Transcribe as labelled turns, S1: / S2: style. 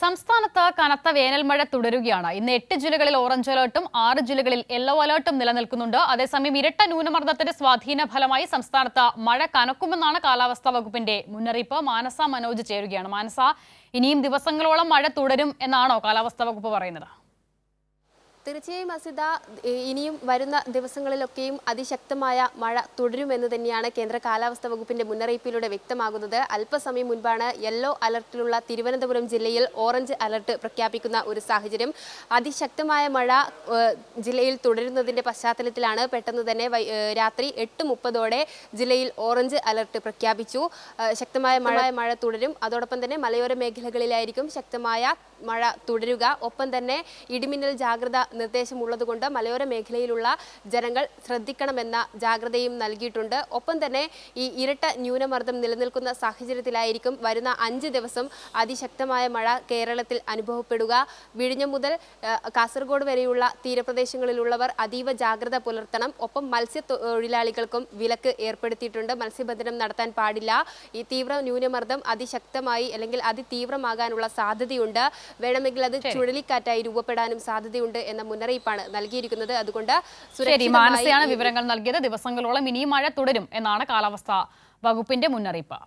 S1: സംസ്ഥാനത്ത് കനത്ത വേനൽമഴ തുടരുകയാണ്. ഇന്ന് 8 ജില്ലകളിൽ ഓറഞ്ച് അലർട്ടും 6 ജില്ലകളിൽ യെല്ലോ അലർട്ടും നിലനിൽക്കുന്നുണ്ട്. അതേസമയം ഇരട്ട ന്യൂനമർദ്ദത്തിന്റെ സ്വാധീന ഫലമായി സംസ്ഥാനത്ത് മഴ കനക്കുമെന്നാണ് കാലാവസ്ഥാ വകുപ്പിന്റെ മുന്നറിയിപ്പ്. മാനസ മനോജ് ചേരുകയാണ്. മാനസ, ഇനിയും ദിവസങ്ങളോളം മഴ തുടരും എന്നാണോ കാലാവസ്ഥാ വകുപ്പ് പറയുന്നത്?
S2: തീർച്ചയായും അസിത, ഇനിയും വരുന്ന ദിവസങ്ങളിലൊക്കെയും അതിശക്തമായ മഴ തുടരുമെന്ന് തന്നെയാണ് കേന്ദ്ര കാലാവസ്ഥാ വകുപ്പിന്റെ മുന്നറിയിപ്പിലൂടെ വ്യക്തമാകുന്നത്. അല്പസമയം മുൻപാണ് യെല്ലോ അലർട്ടിലുള്ള തിരുവനന്തപുരം ജില്ലയിൽ ഓറഞ്ച് അലർട്ട് പ്രഖ്യാപിക്കുന്ന ഒരു സാഹചര്യം. അതിശക്തമായ മഴ ജില്ലയിൽ തുടരുന്നതിന്റെ പശ്ചാത്തലത്തിലാണ് പെട്ടെന്ന് തന്നെ രാത്രി 8:30 ജില്ലയിൽ ഓറഞ്ച് അലർട്ട് പ്രഖ്യാപിച്ചു. ശക്തമായ മഴ തുടരും. അതോടൊപ്പം തന്നെ മലയോര മേഖലകളിലായിരിക്കും ശക്തമായ മഴ തുടരുക. ഒപ്പം തന്നെ ഇടിമിന്നൽ ജാഗ്രത നിർദ്ദേശമുള്ളതുകൊണ്ട് മലയോര മേഖലയിലുള്ള ജനങ്ങൾ ശ്രദ്ധിക്കണമെന്ന ജാഗ്രതയും നൽകിയിട്ടുണ്ട്. ഒപ്പം തന്നെ ഈ ഇരട്ട ന്യൂനമർദ്ദം നിലനിൽക്കുന്ന സാഹചര്യത്തിലായിരിക്കും വരുന്ന 5 ദിവസം അതിശക്തമായ മഴ കേരളത്തിൽ അനുഭവപ്പെടുക. വിഴിഞ്ഞം മുതൽ കാസർഗോഡ് വരെയുള്ള തീരപ്രദേശങ്ങളിലുള്ളവർ അതീവ ജാഗ്രത പുലർത്തണം. ഒപ്പം മത്സ്യത്തൊഴിലാളികൾക്കും വിലക്ക് ഏർപ്പെടുത്തിയിട്ടുണ്ട്. മത്സ്യബന്ധനം നടത്താൻ പാടില്ല. ഈ തീവ്ര ന്യൂനമർദ്ദം അതിശക്തമായി അല്ലെങ്കിൽ അതിതീവ്രമാകാനുള്ള സാധ്യതയുണ്ട്. വേണമെങ്കിൽ അത് ചുഴലിക്കാറ്റായി രൂപപ്പെടാനും സാധ്യതയുണ്ട് എന്ന മുന്നറിയിപ്പാണ് നൽകിയിരിക്കുന്നത്. അതുകൊണ്ട്
S1: മാനസയാണ് വിവരങ്ങൾ നൽകിയത്. ദിവസങ്ങളോളം ഇനിയും മഴ തുടരും എന്നാണ് കാലാവസ്ഥാ വകുപ്പിന്റെ മുന്നറിയിപ്പ്.